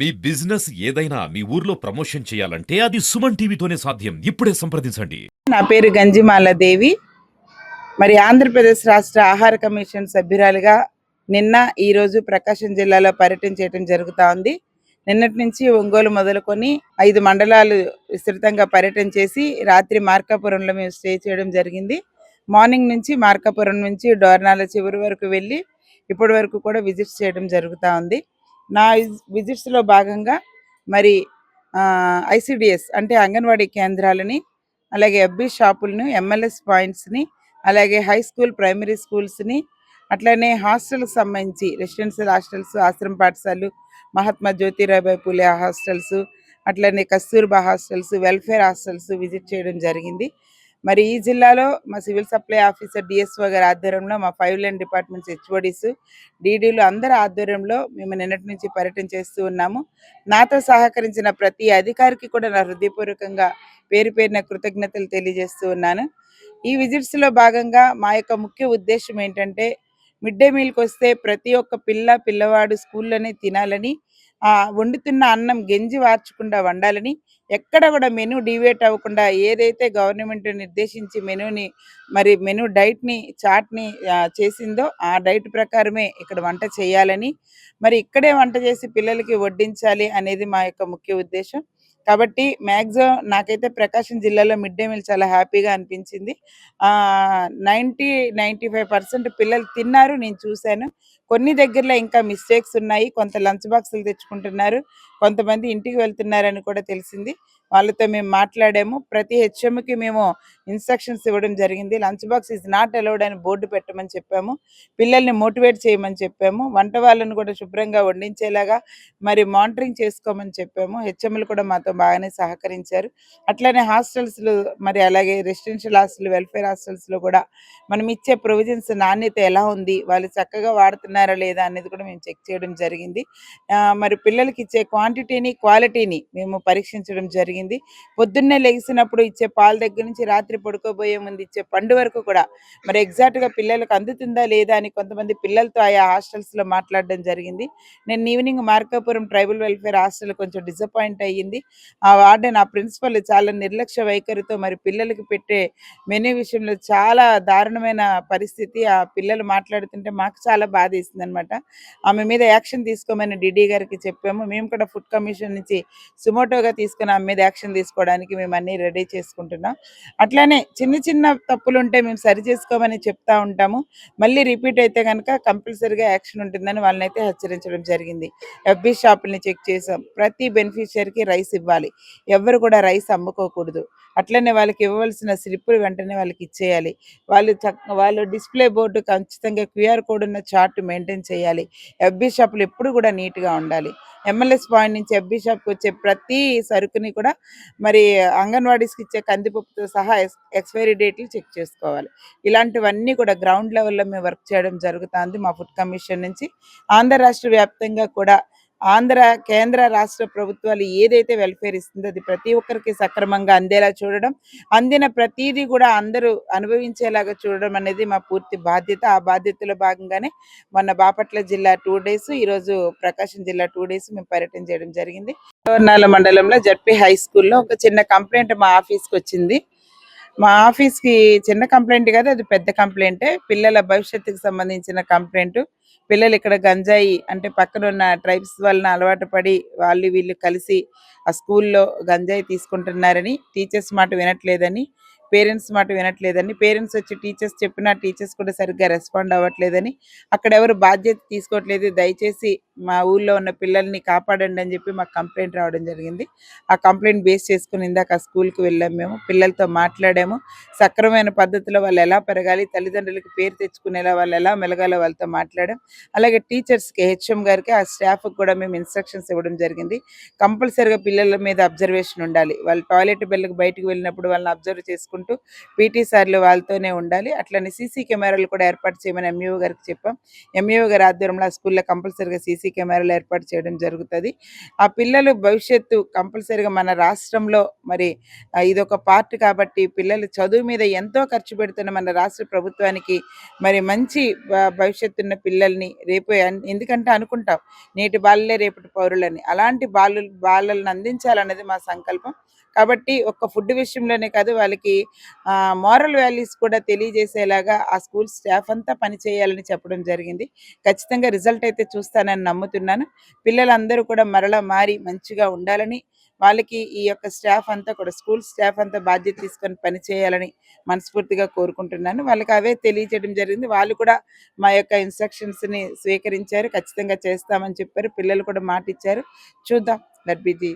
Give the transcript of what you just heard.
మీ business ఏదైనా మీ ఊర్లో promotion చేయాలంటే అది సుమన్ టీవీతోనే సాధ్యం. ఇప్పుడే సంప్రదించండి. నా పేరు గంజిమాల దేవి. మరి ఆంధ్రప్రదేశ్ రాష్ట్ర ఆహార కమిషన్ సభ్యురాలుగా నిన్న ఈరోజు ప్రకాశం జిల్లాలో పర్యటన చేయడం జరుగుతూ ఉంది. నిన్నటి నుంచి ఒంగోలు మొదలుకొని 5 మండలాలు విస్తృతంగా పర్యటన చేసి రాత్రి మార్కాపురంలో మేము స్టే చేయడం జరిగింది. మార్నింగ్ నుంచి మార్కాపురం నుంచి డోర్నాల చివరి వరకు వెళ్ళి ఇప్పటి వరకు కూడా విజిట్స్ చేయడం జరుగుతూ ఉంది. నా విజిట్స్లో భాగంగా మరి ఐసిడిఎస్ అంటే అంగన్వాడీ కేంద్రాలని, అలాగే ఎఫ్బి షాపులను, ఎంఎల్ఎస్ పాయింట్స్ని, అలాగే హై స్కూల్ ప్రైమరీ స్కూల్స్ని, అట్లనే హాస్టల్కి సంబంధించి రెసిడెన్షియల్ హాస్టల్స్, ఆశ్రమ పాఠశాలలు, మహాత్మా జ్యోతిరాబాయ్ పూలే హాస్టల్స్, అట్లనే Kasturba hostels, welfare hostels visit చేయడం జరిగింది. మరి ఈ జిల్లాలో మా సివిల్ సప్లై ఆఫీసర్ డిఎస్ఓ గారి ఆధ్వర్యంలో మా 5 లైన్ డిపార్ట్మెంట్స్ హెచ్ఓడిస్, డీడీలు అందరి ఆధ్వర్యంలో మేము నిన్నటి నుంచి పర్యటన చేస్తూ ఉన్నాము. నాతో సహకరించిన ప్రతి అధికారికి కూడా నా హృదయపూర్వకంగా పేరు పేరున కృతజ్ఞతలు తెలియజేస్తూ ఉన్నాను. ఈ విజిట్స్లో భాగంగా మా యొక్క ముఖ్య ఉద్దేశం ఏంటంటే, మిడ్ డే మీల్కి వస్తే ప్రతి ఒక్క పిల్లవాడు స్కూల్లోనే తినాలని, వండుతున్న అన్నం గెంజి వార్చకుండా వండాలని, ఎక్కడ కూడా మెనూ డివియేట్ అవ్వకుండా ఏదైతే గవర్నమెంట్ నిర్దేశించి మెనూ డైట్ని చాట్ని చేసిందో ఆ డైట్ ప్రకారమే ఇక్కడ వంట చేయాలని, మరి ఇక్కడే వంట చేసి పిల్లలకి వడ్డించాలి అనేది మా యొక్క ముఖ్య ఉద్దేశం. కాబట్టి మ్యాక్సిమం నాకైతే ప్రకాశం జిల్లాలో మిడ్ డే మీల్ చాలా హ్యాపీగా అనిపించింది. 95% పిల్లలు తిన్నారు, నేను చూశాను. కొన్ని దగ్గరలో ఇంకా మిస్టేక్స్ ఉన్నాయి. కొంత లంచ్ బాక్సులు తెచ్చుకుంటున్నారు, కొంతమంది ఇంటికి వెళ్తున్నారని కూడా తెలిసింది. వాళ్ళతో మేము మాట్లాడాము. ప్రతి హెచ్ఎంకి మేము ఇన్స్ట్రక్షన్స్ ఇవ్వడం జరిగింది. Lunch box is not allowed అని బోర్డు పెట్టమని చెప్పాము. పిల్లల్ని మోటివేట్ చేయమని చెప్పాము. వంట వాళ్ళను కూడా శుభ్రంగా వండించేలాగా మరి మానిటరింగ్ చేసుకోమని చెప్పాము. హెచ్ఎంలు కూడా మాతో బాగానే సహకరించారు. అట్లనే హాస్టల్స్లో మరి అలాగే రెసిడెన్షియల్ హాస్టల్, వెల్ఫేర్ హాస్టల్స్లో కూడా మనం ఇచ్చే ప్రొవిజన్స్ నాణ్యత ఎలా ఉంది, వాళ్ళు చక్కగా వాడుతున్నారా లేదా అనేది కూడా మేము చెక్ చేయడం జరిగింది. మరి పిల్లలకి ఇచ్చే క్వాంటిటీని, క్వాలిటీని మేము పరీక్షించడం జరిగింది. పొద్దున్నే లెగిసినప్పుడు ఇచ్చే పాల దగ్గర నుంచి రాత్రి పడుకోబోయే ముందు ఇచ్చే పండు వరకు కూడా మరి ఎగ్జాక్ట్గా పిల్లలకు అందుతుందా లేదా అని కొంతమంది పిల్లలతో ఆయా హాస్టల్స్లో మాట్లాడడం జరిగింది. నేను evening Markapuram tribal welfare hostel కొంచెం డిసప్పాయింట్ అయ్యింది. ఆ వార్డెన్, ఆ ప్రిన్సిపల్ చాలా నిర్లక్ష్య వైఖరితో మరి పిల్లలకి పెట్టే మెనూ విషయంలో చాలా దారుణమైన పరిస్థితి. ఆ పిల్లలు మాట్లాడుతుంటే మాకు చాలా బాధ వేసింది అనమాట. ఆమె మీద యాక్షన్ తీసుకోమని డిడి గారికి చెప్పాము. మేము కూడా ఫుడ్ కమిషన్ నుంచి సుమోటోగా తీసుకుని ఆమె మీద యాక్షన్ తీసుకోవడానికి మేము అన్నీ రెడీ చేసుకుంటున్నాం. అట్లానే చిన్న చిన్న తప్పులు ఉంటే మేము సరి చేసుకోమని చెప్తా ఉంటాము. మళ్ళీ రిపీట్ అయితే కనుక కంపల్సరీగా యాక్షన్ ఉంటుందని వాళ్ళని అయితే హెచ్చరించడం జరిగింది. ఎఫ్బి షాపుల్ని చెక్ చేసాం. ప్రతి బెనిఫిషియరీకి రైస్ ఇవ్వాలి, ఎవరు కూడా రైస్ అమ్ముకోకూడదు. అట్లనే వాళ్ళకి ఇవ్వవలసిన స్లిప్పులు వెంటనే వాళ్ళకి ఇచ్చేయాలి. వాళ్ళు డిస్ప్లే బోర్డు ఖచ్చితంగా క్యూఆర్ కోడ్ ఉన్న చార్ట్ మెయింటైన్ చేయాలి. ఎఫ్బి షాపులు ఎప్పుడు కూడా నీట్గా ఉండాలి. ఎంఎల్ఎస్ పాయింట్ నుంచి ఎఫ్బి షాప్కి వచ్చే ప్రతి సరుకుని కూడా మరి అంగన్వాడీస్కి ఇచ్చే కందిపప్పుతో సహా ఎక్స్పైరీ డేట్లు చెక్ చేసుకోవాలి. ఇలాంటివన్నీ కూడా గ్రౌండ్ లెవెల్లో మేము వర్క్ చేయడం జరుగుతుంది మా ఫుడ్ కమిషన్ నుంచి. ఆంధ్ర రాష్ట్ర వ్యాప్తంగా కూడా కేంద్ర రాష్ట్ర ప్రభుత్వాలు ఏదైతే వెల్ఫేర్ ఇస్తుందో అది ప్రతి ఒక్కరికి సక్రమంగా అందేలా చూడడం, అందిన ప్రతిదీ కూడా అందరూ అనుభవించేలాగా చూడడం అనేది మా పూర్తి బాధ్యత. ఆ బాధ్యతలో భాగంగానే మొన్న బాపట్ల జిల్లా 2 డేస్, ఈరోజు ప్రకాశం జిల్లా 2 డేస్ మేము పర్యటన చేయడం జరిగింది. డోర్నాల మండలంలో జడ్పీ హై స్కూల్లో ఒక చిన్న కంప్లైంట్ మా ఆఫీస్కి వచ్చింది. మా ఆఫీస్కి చిన్న కంప్లైంట్ కాదు, అది పెద్ద కంప్లైంటే. పిల్లల భవిష్యత్తుకు సంబంధించిన కంప్లైంట్. పిల్లలు ఇక్కడ గంజాయి అంటే పక్కన ఉన్న ట్రైబ్స్ వలన అలవాటు పడి వాళ్ళు వీళ్ళు కలిసి ఆ స్కూల్లో గంజాయి తీసుకుంటున్నారని, టీచర్స్ మాట వినట్లేదని, పేరెంట్స్ మాట వినట్లేదని, పేరెంట్స్ వచ్చి టీచర్స్ చెప్పినా టీచర్స్ కూడా సరిగ్గా రెస్పాండ్ అవ్వట్లేదని, అక్కడ ఎవరు బాధ్యత తీసుకోవట్లేదు, దయచేసి మా ఊళ్ళో ఉన్న పిల్లల్ని కాపాడండి అని చెప్పి మాకు కంప్లైంట్ రావడం జరిగింది. ఆ కంప్లైంట్ బేస్ చేసుకుని ఇందాక ఆ స్కూల్కి వెళ్ళాము. మేము పిల్లలతో మాట్లాడాము. సక్రమమైన పద్ధతిలో వాళ్ళు ఎలా పెరగాలి, తల్లిదండ్రులకి పేరు తెచ్చుకునేలా వాళ్ళు ఎలా మెలగాలో వాళ్ళతో మాట్లాడాం. అలాగే టీచర్స్కి, హెచ్ఎం గారికి, ఆ స్టాఫ్కి కూడా మేము ఇన్స్ట్రక్షన్స్ ఇవ్వడం జరిగింది. కంపల్సరీగా పిల్లల మీద అబ్జర్వేషన్ ఉండాలి. వాళ్ళు టాయిలెట్ బెల్కి బయటకు వెళ్ళినప్పుడు వాళ్ళని అబ్జర్వ్ చేసుకుంటూ చూసుకుంటూ పీటీ సార్లు వాళ్ళతోనే ఉండాలి. అట్లనే సీసీ కెమెరాలు కూడా ఏర్పాటు చేయమని ఎంఈఓ గారికి చెప్పాం. ఎంఈఓ గారి ఆధ్వర్యంలో ఆ స్కూల్‌లో కంపల్సరీగా సీసీ కెమెరాలు ఏర్పాటు చేయడం జరుగుతది. ఆ పిల్లలు భవిష్యత్తు కంపల్సరీగా మన రాష్ట్రంలో మరి ఇదొక పార్ట్ కాబట్టి పిల్లలు చదువు మీద ఎంతో ఖర్చు పెడుతున్న మన రాష్ట్ర ప్రభుత్వానికి మరి మంచి భవిష్యత్తున్న పిల్లల్ని రేపు ఎందుకంటే అనుకుంటాం నేటి బాలలే రేపటి పౌరులని. అలాంటి బాలలను అందించాలన్నది మా సంకల్పం. కాబట్టి ఒక్క ఫుడ్ విషయంలోనే కాదు వాళ్ళకి మోరల్ వాల్యూస్ కూడా తెలియజేసేలాగా ఆ స్కూల్ స్టాఫ్ అంతా పనిచేయాలని చెప్పడం జరిగింది. ఖచ్చితంగా రిజల్ట్ అయితే చూస్తానని నమ్ముతున్నాను. పిల్లలందరూ కూడా మరలా మారి మంచిగా ఉండాలని, వాళ్ళకి ఈ యొక్క స్టాఫ్ అంతా కూడా స్కూల్ స్టాఫ్ అంతా బాధ్యత తీసుకొని పనిచేయాలని మనస్ఫూర్తిగా కోరుకుంటున్నాను. వాళ్ళకి అవే తెలియజేయడం జరిగింది. వాళ్ళు కూడా మా యొక్క ఇన్‌స్ట్రక్షన్స్‌ని స్వీకరించారు. ఖచ్చితంగా చేస్తామని చెప్పారు. పిల్లలు కూడా మాటిచ్చారు. చూద్దాం. Let be the